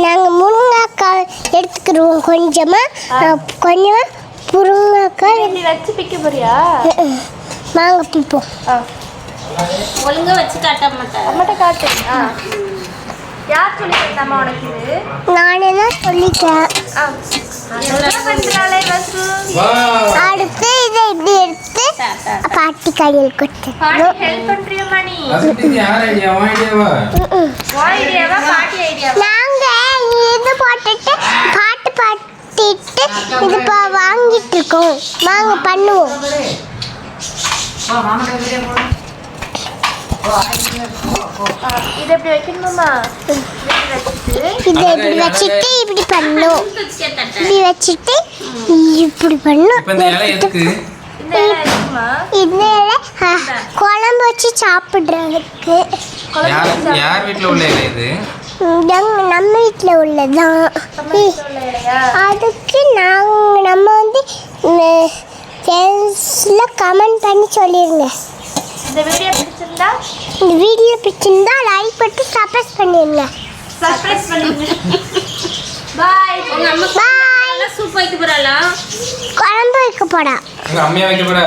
நாங்கள் முருங்கைக்காய் எடுத்துக்கிடுவோம் கொஞ்சமாக முருங்கைக்காய் நீ வச்சு பிக்க போறியா? வாங்க பிப்போம். ஒழுங்கா வச்சு காட்ட மாட்டேன். அம்மாட்ட காட்டு. யார் சொல்லி தந்தாமா உனக்கு இது? நானே தான் சொல்லிட்டேன். அடுத்து இதை இப்படி எடுத்து பாட்டி கையில் கொடுத்து ஹெல்ப் பண்றியம்மா நீ? நாங்க இது போட்டுட்டு பாட்டு பாட்டிட்டு இது வாங்கிட்டு இருக்கோம். வாங்க பண்ணுவோம். இது எப்படி வைக்கணுமா? இதை இப்படி வச்சுட்டு இப்படி பண்ணும். இப்படி வச்சுட்டு இப்படி பண்ணும். இது குழம்பு வச்சு சாப்பிடுறதுக்கு. யார் வீட்டில் உள்ள இது? நம்ம வீட்டில் உள்ளதான். அதுக்கு நம்ம வந்து கமெண்ட் பண்ணி சொல்லிடுங்க. இந்த வீடியோ பிடிச்சிருந்தா லைக் பண்ணி சப்ஸ்கிரைப் பண்ணிடுங்க. பாய். உங்க அம்மா பாய். சூப் வைக்க போறாளா? குழம்பு வைக்க போறா. உங்க அம்மையா வைக்க போற?